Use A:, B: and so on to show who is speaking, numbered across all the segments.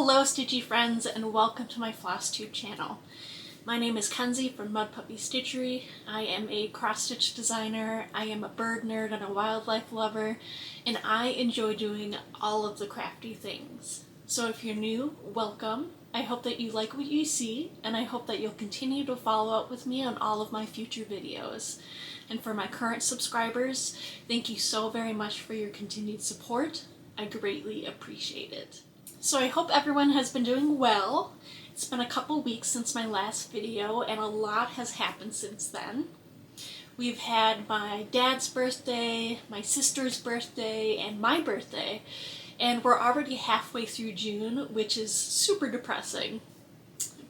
A: Hello Stitchy friends and welcome to my Flosstube channel. My name is Kenzie from Mudpuppy Stitchery. I am a cross-stitch designer, I am a bird nerd and a wildlife lover, and I enjoy doing all of the crafty things. So if you're new, welcome. I hope that you like what you see, and I hope that you'll continue to follow up with me on all of my future videos. And for my current subscribers, thank you so very much for your continued support. I greatly appreciate it. So I hope everyone has been doing well. It's been a couple weeks since my last video and a lot has happened since then. We've had my dad's birthday, my sister's birthday, and my birthday, and we're already halfway through June, which is super depressing.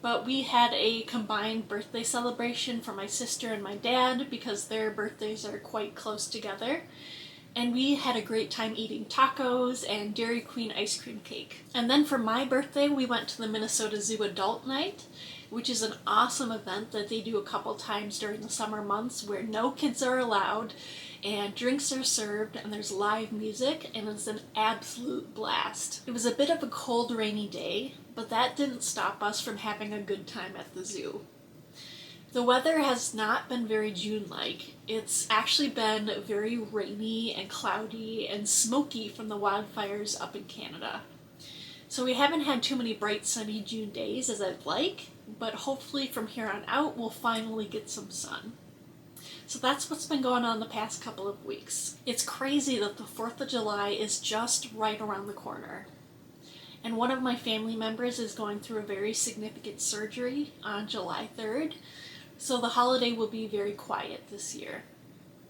A: But we had a combined birthday celebration for my sister and my dad because their birthdays are quite close together. And we had a great time eating tacos and Dairy Queen ice cream cake. And then for my birthday, we went to the Minnesota Zoo Adult Night, which is an awesome event that they do a couple times during the summer months where no kids are allowed and drinks are served and there's live music and it's an absolute blast. It was a bit of a cold, rainy day, but that didn't stop us from having a good time at the zoo. The weather has not been very June-like. It's actually been very rainy and cloudy and smoky from the wildfires up in Canada. So we haven't had too many bright sunny June days as I'd like, but hopefully from here on out we'll finally get some sun. So that's what's been going on the past couple of weeks. It's crazy that the 4th of July is just right around the corner. And one of my family members is going through a very significant surgery on July 3rd. So the holiday will be very quiet this year.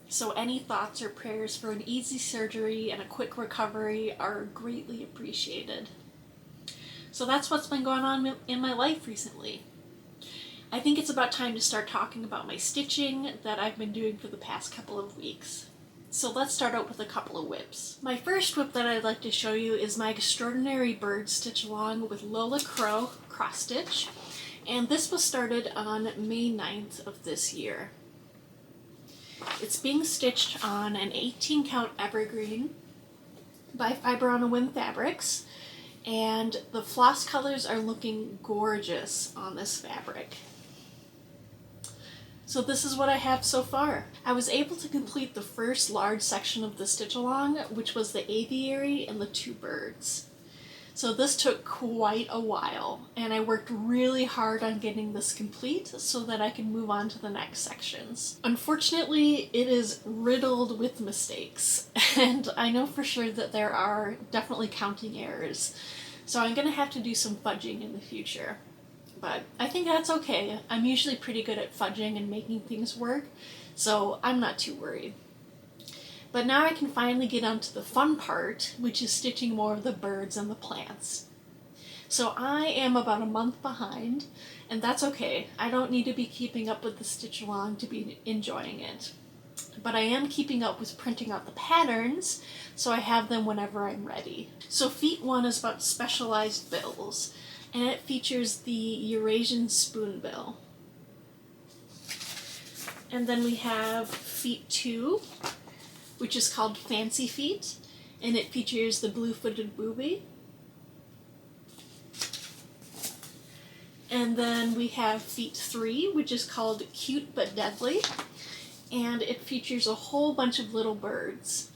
A: So any thoughts or prayers for an easy surgery and a quick recovery are greatly appreciated. So that's what's been going on in my life recently. I think it's about time to start talking about my stitching that I've been doing for the past couple of weeks. So let's start out with a couple of WIPs. My first WIP that I'd like to show you is my Extraordinary Bird Stitch Along with Lola Crow cross stitch. And this was started on May 9th of this year. It's being stitched on an 18 count evergreen by Fiber on a Whim Fabrics, and the floss colors are looking gorgeous on this fabric. So this is what I have so far. I was able to complete the first large section of the stitch along, which was the aviary and the 2 birds. So this took quite a while, and I worked really hard on getting this complete so that I can move on to the next sections. Unfortunately, it is riddled with mistakes, and I know for sure that there are definitely counting errors, so I'm going to have to do some fudging in the future. But I think that's okay. I'm usually pretty good at fudging and making things work, so I'm not too worried. But now I can finally get on to the fun part, which is stitching more of the birds and the plants. So I am about a month behind, and that's okay. I don't need to be keeping up with the stitch along to be enjoying it. But I am keeping up with printing out the patterns, so I have them whenever I'm ready. So feat 1 is about specialized bills, and it features the Eurasian spoonbill. And then we have feat 2, which is called Fancy Feet, and it features the blue-footed booby. And then we have feat 3, which is called Cute But Deadly, and it features a whole bunch of little birds.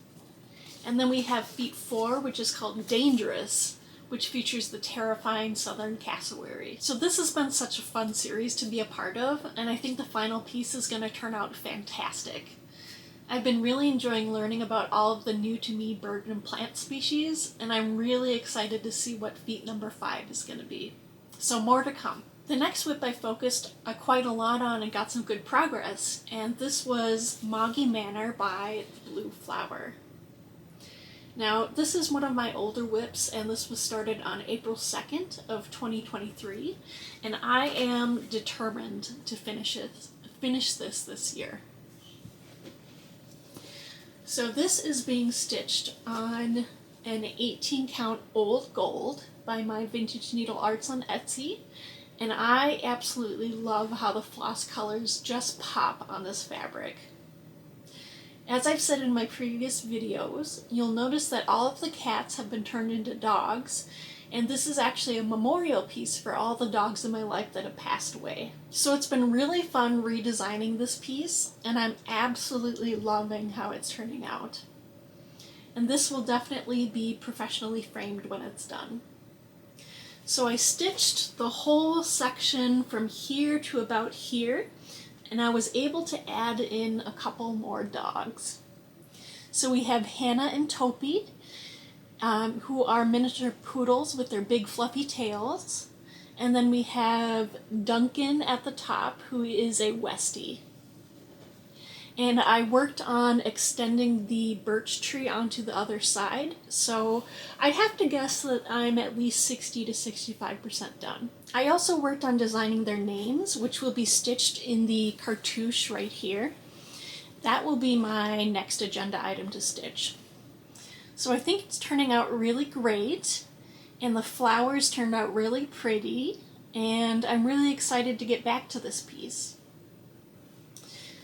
A: And then we have feat 4, which is called Dangerous, which features the terrifying southern cassowary. So this has been such a fun series to be a part of, and I think the final piece is going to turn out fantastic. I've been really enjoying learning about all of the new-to-me bird and plant species, and I'm really excited to see what feat number 5 is going to be. So more to come. The next WIP I focused quite a lot on and got some good progress, and this was Moggy Manor by Blue Flower. Now, this is one of my older WIPs, and this was started on April 2nd of 2023, and I am determined to finish this year. So this is being stitched on an 18 count Old Gold by My Vintage Needle Arts on Etsy, and I absolutely love how the floss colors just pop on this fabric. As I've said in my previous videos, you'll notice that all of the cats have been turned into dogs, And this is actually a memorial piece for all the dogs in my life that have passed away. So it's been really fun redesigning this piece, and I'm absolutely loving how it's turning out. And this will definitely be professionally framed when it's done. So I stitched the whole section from here to about here, and I was able to add in a couple more dogs. So we have Hannah and Topi, who are miniature poodles with their big fluffy tails. And then we have Duncan at the top, who is a Westie. And I worked on extending the birch tree onto the other side, so I'd have to guess that I'm at least 60 to 65% done. I also worked on designing their names, which will be stitched in the cartouche right here. That will be my next agenda item to stitch. So I think it's turning out really great, and the flowers turned out really pretty, and I'm really excited to get back to this piece.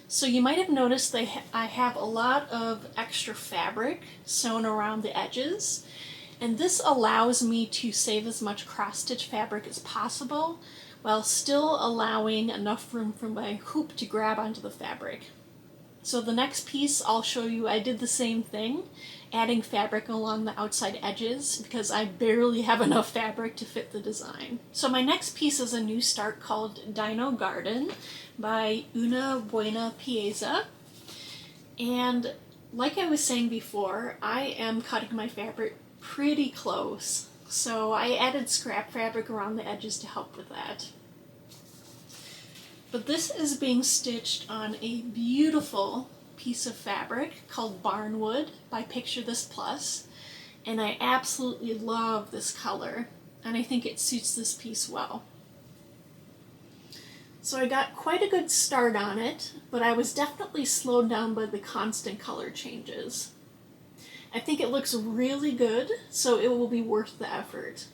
A: So you might have noticed that I have a lot of extra fabric sewn around the edges, and this allows me to save as much cross-stitch fabric as possible while still allowing enough room for my hoop to grab onto the fabric. So the next piece I'll show you, I did the same thing, adding fabric along the outside edges because I barely have enough fabric to fit the design. So my next piece is a new start called Dino Garden by Una Buena Pieza. And like I was saying before, I am cutting my fabric pretty close. So I added scrap fabric around the edges to help with that. But this is being stitched on a beautiful piece of fabric called Barnwood by Picture This Plus, and I absolutely love this color, and I think it suits this piece well. So I got quite a good start on it, but I was definitely slowed down by the constant color changes. I think it looks really good, so it will be worth the effort.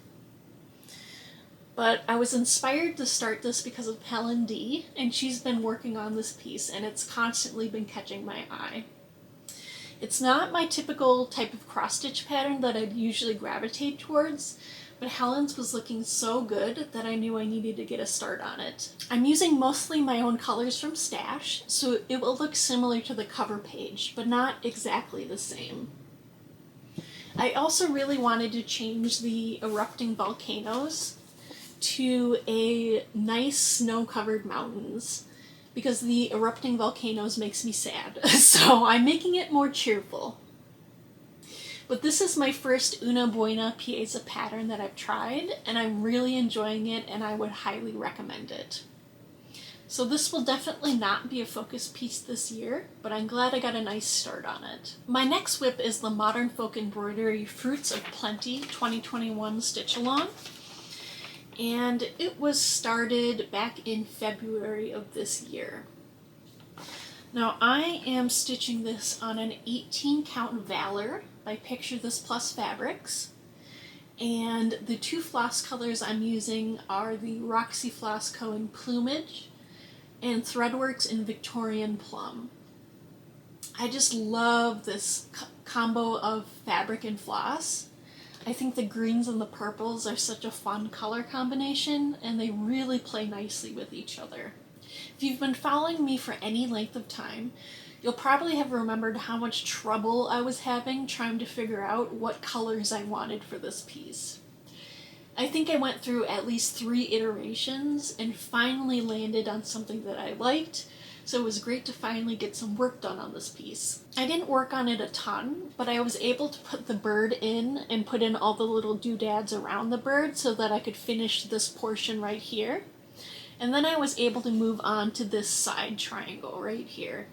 A: But I was inspired to start this because of Helen D, and she's been working on this piece, and it's constantly been catching my eye. It's not my typical type of cross-stitch pattern that I'd usually gravitate towards, but Helen's was looking so good that I knew I needed to get a start on it. I'm using mostly my own colors from Stash, so it will look similar to the cover page, but not exactly the same. I also really wanted to change the erupting volcanoes to a nice snow-covered mountains because the erupting volcanoes makes me sad, so I'm making it more cheerful. But this is my first Una Buena Pieza pattern that I've tried, and I'm really enjoying it, and I would highly recommend it. So this will definitely not be a focus piece this year, but I'm glad I got a nice start on it. My next WIP is the Modern Folk Embroidery Fruits of Plenty 2021 Stitch Along. And it was started back in February of this year. Now I am stitching this on an 18 count Valor by Picture This Plus Fabrics. And the two floss colors I'm using are the Roxy Floss Co. in Plumage and Threadworks in Victorian Plum. I just love this combo of fabric and floss. I think the greens and the purples are such a fun color combination, and they really play nicely with each other. If you've been following me for any length of time, you'll probably have remembered how much trouble I was having trying to figure out what colors I wanted for this piece. I think I went through at least 3 iterations and finally landed on something that I liked, so it was great to finally get some work done on this piece. I didn't work on it a ton, but I was able to put the bird in and put in all the little doodads around the bird so that I could finish this portion right here. And then I was able to move on to this side triangle right here.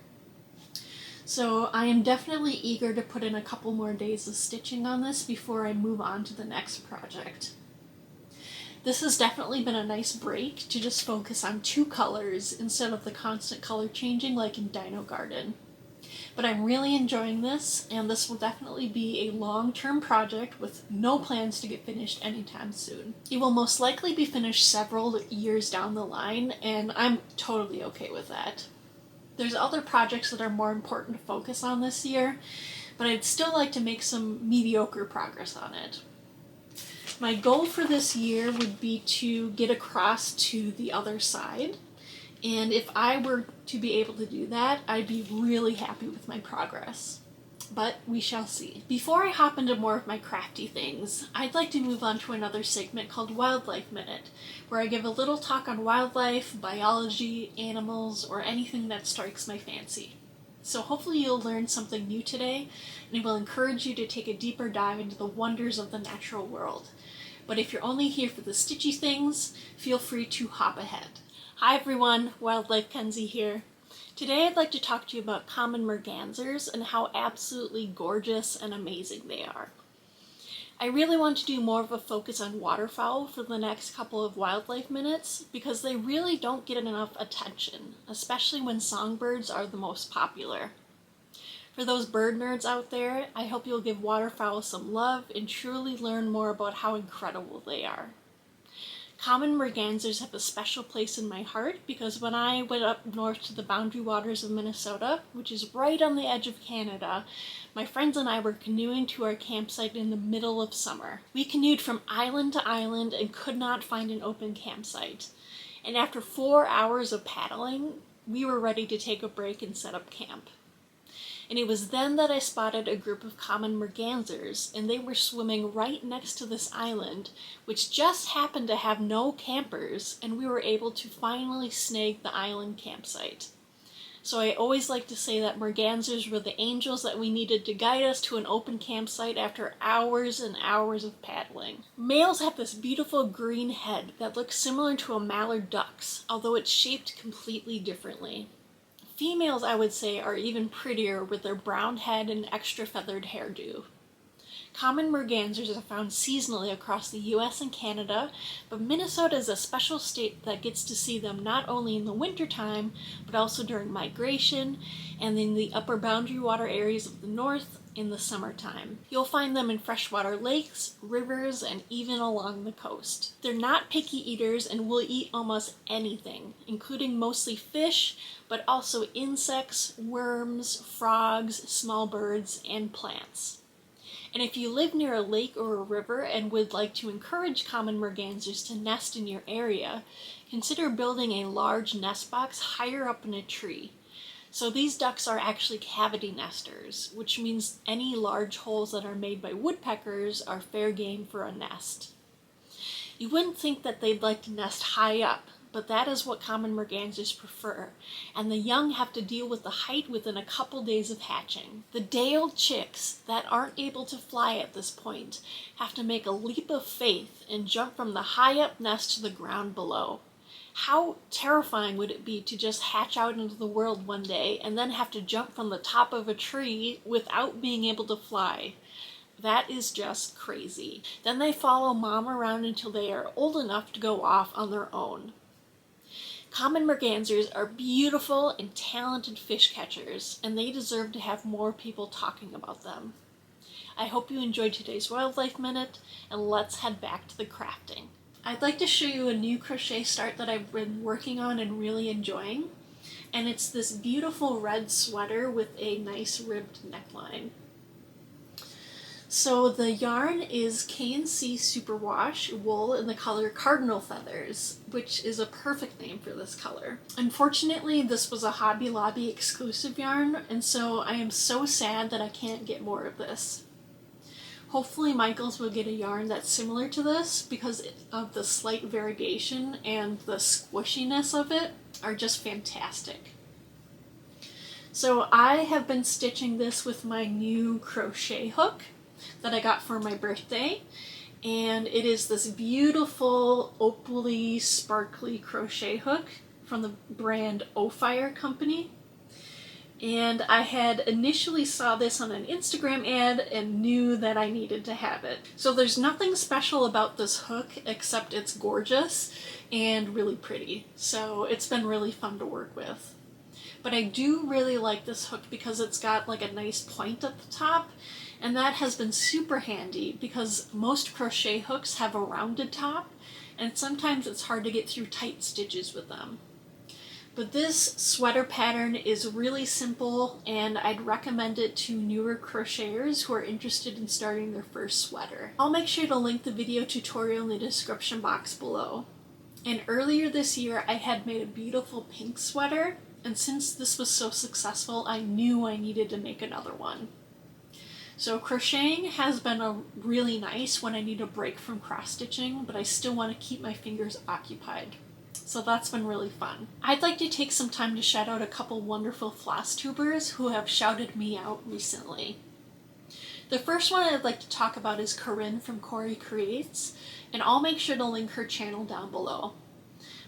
A: So I am definitely eager to put in a couple more days of stitching on this before I move on to the next project. This has definitely been a nice break to just focus on 2 colors instead of the constant color changing like in Dino Garden. But I'm really enjoying this, and this will definitely be a long-term project with no plans to get finished anytime soon. It will most likely be finished several years down the line, and I'm totally okay with that. There's other projects that are more important to focus on this year, but I'd still like to make some mediocre progress on it. My goal for this year would be to get across to the other side, and if I were to be able to do that, I'd be really happy with my progress. But we shall see. Before I hop into more of my crafty things, I'd like to move on to another segment called Wildlife Minute, where I give a little talk on wildlife, biology, animals, or anything that strikes my fancy. So hopefully you'll learn something new today, and it will encourage you to take a deeper dive into the wonders of the natural world. But if you're only here for the stitchy things, feel free to hop ahead. Hi everyone, Wildlife Kenzie here. Today I'd like to talk to you about common mergansers and how absolutely gorgeous and amazing they are. I really want to do more of a focus on waterfowl for the next couple of wildlife minutes because they really don't get enough attention, especially when songbirds are the most popular. For those bird nerds out there, I hope you'll give waterfowl some love and truly learn more about how incredible they are. Common mergansers have a special place in my heart because when I went up north to the boundary waters of Minnesota, which is right on the edge of Canada, my friends and I were canoeing to our campsite in the middle of summer. We canoed from island to island and could not find an open campsite. And after 4 hours of paddling, we were ready to take a break and set up camp. And it was then that I spotted a group of common mergansers, and they were swimming right next to this island, which just happened to have no campers, and we were able to finally snag the island campsite. So I always like to say that mergansers were the angels that we needed to guide us to an open campsite after hours and hours of paddling. Males have this beautiful green head that looks similar to a mallard duck's, although it's shaped completely differently. Females, I would say, are even prettier with their brown head and extra feathered hairdo. Common mergansers are found seasonally across the US and Canada, but Minnesota is a special state that gets to see them not only in the wintertime, but also during migration and in the upper boundary water areas of the north in the summertime. You'll find them in freshwater lakes, rivers, and even along the coast. They're not picky eaters and will eat almost anything, including mostly fish, but also insects, worms, frogs, small birds, and plants. And if you live near a lake or a river and would like to encourage common mergansers to nest in your area, consider building a large nest box higher up in a tree. So these ducks are actually cavity nesters, which means any large holes that are made by woodpeckers are fair game for a nest. You wouldn't think that they'd like to nest high up, but that is what common mergansers prefer, and the young have to deal with the height within a couple days of hatching. The day-old chicks that aren't able to fly at this point have to make a leap of faith and jump from the high-up nest to the ground below. How terrifying would it be to just hatch out into the world one day and then have to jump from the top of a tree without being able to fly? That is just crazy. Then they follow mom around until they are old enough to go off on their own. Common mergansers are beautiful and talented fish catchers, and they deserve to have more people talking about them. I hope you enjoyed today's Wildlife Minute, and let's head back to the crafting. I'd like to show you a new crochet start that I've been working on and really enjoying, and it's this beautiful red sweater with a nice ribbed neckline. So the yarn is K&C Superwash wool in the color Cardinal Feathers, which is a perfect name for this color. Unfortunately, this was a Hobby Lobby exclusive yarn, and so I am so sad that I can't get more of this. Hopefully Michaels will get a yarn that's similar to this because of the slight variegation and the squishiness of it are just fantastic. So I have been stitching this with my new crochet hook that I got for my birthday, and it is this beautiful opally sparkly crochet hook from the brand O-Fire Company. And I had initially saw this on an Instagram ad and knew that I needed to have it. So there's nothing special about this hook except it's gorgeous and really pretty. So it's been really fun to work with. But I do really like this hook because it's got like a nice point at the top, and that has been super handy because most crochet hooks have a rounded top and sometimes it's hard to get through tight stitches with them. But this sweater pattern is really simple, and I'd recommend it to newer crocheters who are interested in starting their first sweater. I'll make sure to link the video tutorial in the description box below. And earlier this year I had made a beautiful pink sweater, and since this was so successful, I knew I needed to make another one. So crocheting has been really nice when I need a break from cross-stitching, but I still want to keep my fingers occupied. So that's been really fun. I'd like to take some time to shout out a couple wonderful Flosstubers who have shouted me out recently. The first one I'd like to talk about is Corinne from Corey Creates, and I'll make sure to link her channel down below.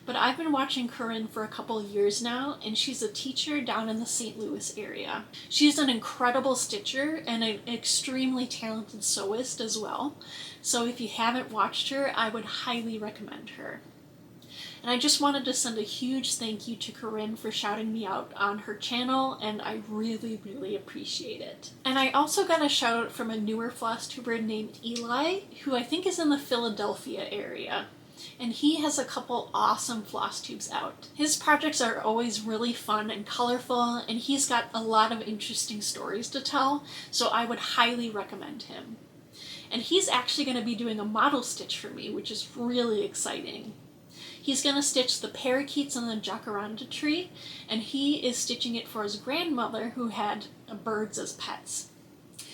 A: But I've been watching Corinne for a couple years now, and she's a teacher down in the St. Louis area. She's an incredible stitcher and an extremely talented sewist as well. So if you haven't watched her, I would highly recommend her. And I just wanted to send a huge thank you to Corinne for shouting me out on her channel, and I really, really appreciate it. And I also got a shout out from a newer Flosstuber named Eli, who I think is in the Philadelphia area. And he has a couple awesome Flosstubes out. His projects are always really fun and colorful, and he's got a lot of interesting stories to tell, so I would highly recommend him. And he's actually going to be doing a model stitch for me, which is really exciting. He's going to stitch the parakeets on the jacaranda tree, and he is stitching it for his grandmother who had birds as pets.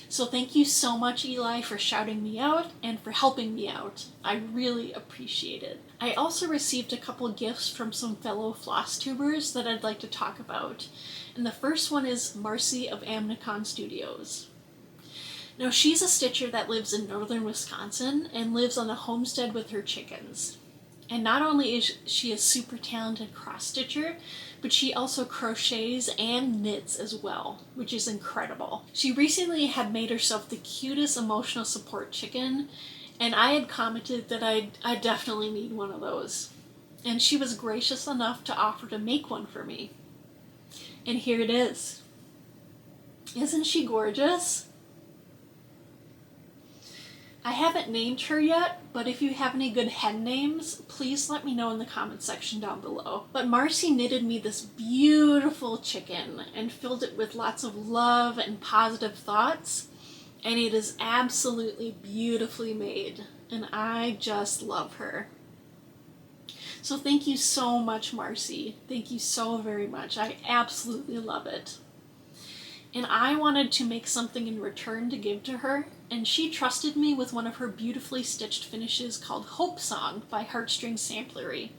A: So thank you so much, Eli, for shouting me out and for helping me out. I really appreciate it. I also received a couple gifts from some fellow Flosstubers that I'd like to talk about. And the first one is Marcy of Amnicon Studios. Now, she's a stitcher that lives in northern Wisconsin and lives on a homestead with her chickens. And not only is she a super talented cross-stitcher, but she also crochets and knits as well, which is incredible. She recently had made herself the cutest emotional support chicken, and I had commented that I definitely need one of those. And she was gracious enough to offer to make one for me. And here it is. Isn't she gorgeous? I haven't named her yet, but if you have any good hen names, please let me know in the comment section down below. But Marcy knitted me this beautiful chicken and filled it with lots of love and positive thoughts, and it is absolutely beautifully made, and I just love her. So thank you so much, Marcy. Thank you so very much. I absolutely love it. And I wanted to make something in return to give to her, and she trusted me with one of her beautifully stitched finishes called Hope Song by Heartstring Samplery.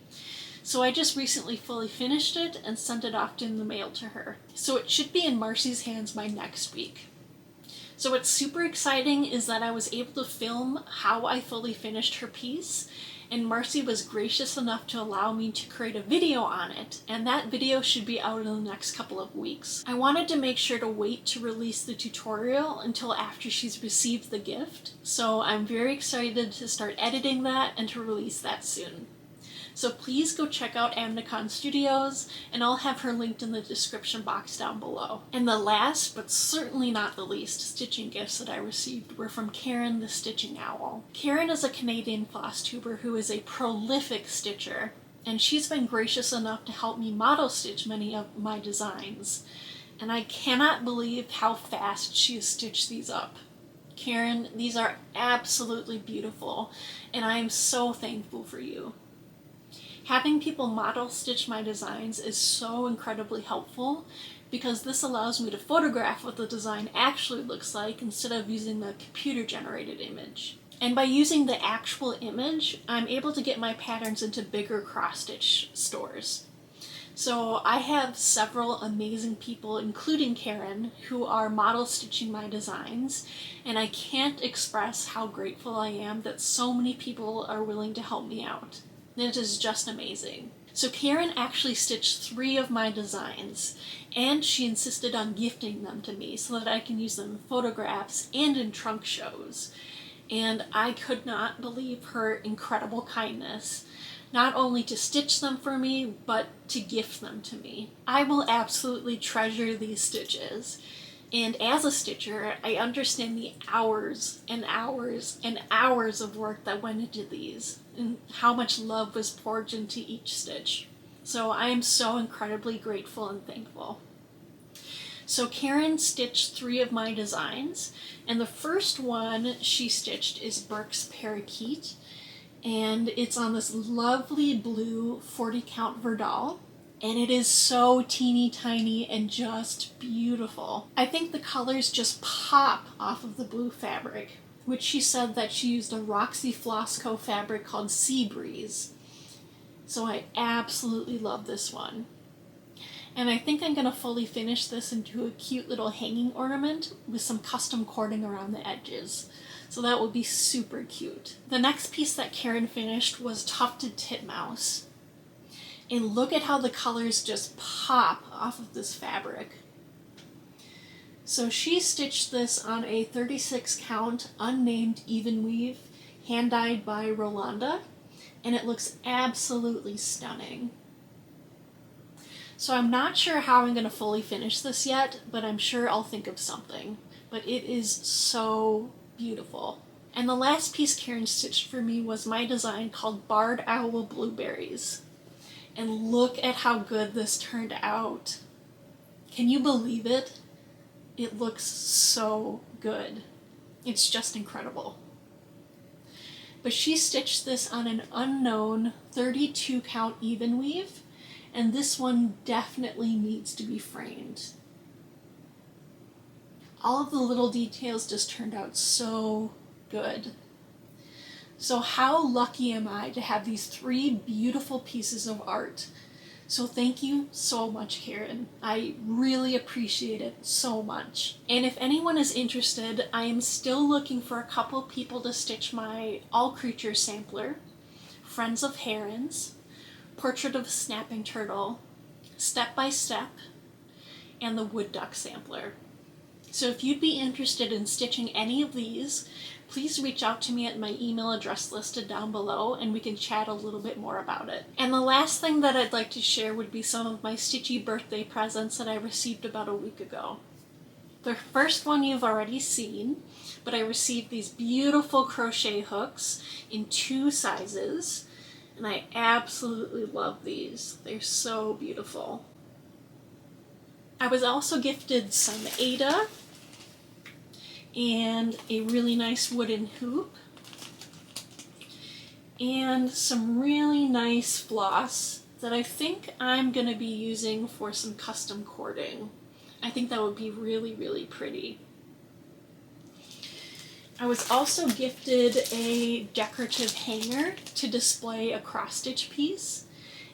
A: So I just recently fully finished it and sent it off in the mail to her. So it should be in Marcy's hands by next week. So what's super exciting is that I was able to film how I fully finished her piece, and Marcy was gracious enough to allow me to create a video on it, and that video should be out in the next couple of weeks. I wanted to make sure to wait to release the tutorial until after she's received the gift, so I'm very excited to start editing that and to release that soon. So please go check out Amnicon Studios, and I'll have her linked in the description box down below. And the last, but certainly not the least, stitching gifts that I received were from Karen the Stitching Owl. Karen is a Canadian Flosstuber who is a prolific stitcher, and she's been gracious enough to help me model stitch many of my designs. And I cannot believe how fast she has stitched these up. Karen, these are absolutely beautiful, and I am so thankful for you. Having people model stitch my designs is so incredibly helpful because this allows me to photograph what the design actually looks like instead of using the computer-generated image. And by using the actual image, I'm able to get my patterns into bigger cross-stitch stores. So I have several amazing people, including Karen, who are model stitching my designs, and I can't express how grateful I am that so many people are willing to help me out. It is just amazing. So Karen actually stitched 3 of my designs, and she insisted on gifting them to me so that I can use them in photographs and in trunk shows. And I could not believe her incredible kindness, not only to stitch them for me, but to gift them to me. I will absolutely treasure these stitches. And as a stitcher, I understand the hours and hours and hours of work that went into these, and how much love was poured into each stitch. So I am so incredibly grateful and thankful. So Karen stitched 3 of my designs, and the first one she stitched is Burke's Parakeet, and it's on this lovely blue 40 count Verdal, and it is so teeny tiny and just beautiful. I think the colors just pop off of the blue fabric, which she said that she used a Roxy Flossco fabric called Sea Breeze. So I absolutely love this one. And I think I'm going to fully finish this into a cute little hanging ornament with some custom cording around the edges. So that will be super cute. The next piece that Karen finished was Tufted Titmouse. And look at how the colors just pop off of this fabric. So she stitched this on a 36 count unnamed even weave, hand dyed by Rolanda, and it looks absolutely stunning. So I'm not sure how I'm going to fully finish this yet, but I'm sure I'll think of something. But it is so beautiful. And the last piece Karen stitched for me was my design called Barred Owl Blueberries. And look at how good this turned out. Can you believe it? It looks so good. It's just incredible. But she stitched this on an unknown 32 count even weave, and this one definitely needs to be framed. All of the little details just turned out so good. So how lucky am I to have these 3 beautiful pieces of art? So thank you so much, Karen. I really appreciate it so much. And if anyone is interested, I am still looking for a couple people to stitch my All Creatures sampler, Friends of Herons, Portrait of a Snapping Turtle, Step by Step, and the Wood Duck sampler. So if you'd be interested in stitching any of these, please reach out to me at my email address listed down below and we can chat a little bit more about it. And the last thing that I'd like to share would be some of my Stitchy birthday presents that I received about a week ago. The first one you've already seen, but I received these beautiful crochet hooks in 2 sizes, and I absolutely love these. They're so beautiful. I was also gifted some Aida and a really nice wooden hoop and some really nice floss that I think I'm going to be using for some custom cording. I think that would be really, really pretty. I was also gifted a decorative hanger to display a cross-stitch piece,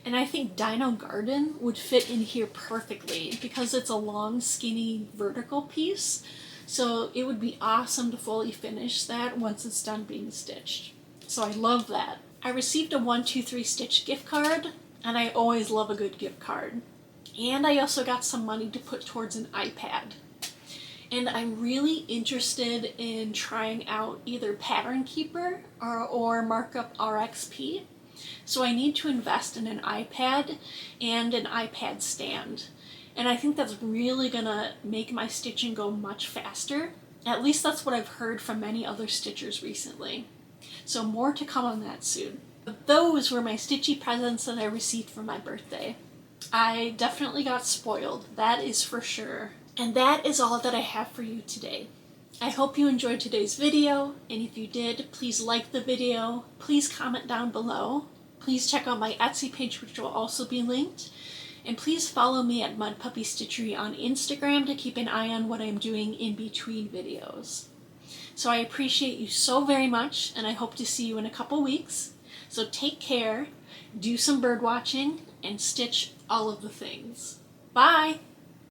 A: and I think Dino Garden would fit in here perfectly because it's a long, skinny, vertical piece, so it would be awesome to fully finish that once it's done being stitched. So I love that. I received a 1-2-3 Stitch gift card, and I always love a good gift card. And I also got some money to put towards an iPad. And I'm really interested in trying out either Pattern Keeper or Markup RXP. So I need to invest in an iPad and an iPad stand. And I think that's really gonna make my stitching go much faster. At least that's what I've heard from many other stitchers recently. So more to come on that soon. But those were my Stitchy presents that I received for my birthday. I definitely got spoiled, that is for sure. And that is all that I have for you today. I hope you enjoyed today's video, and if you did, please like the video, please comment down below, please check out my Etsy page which will also be linked, and please follow me at Mudpuppy Stitchery on Instagram to keep an eye on what I'm doing in between videos. So I appreciate you so very much, and I hope to see you in a couple weeks. So take care, do some bird watching, and stitch all of the things. Bye!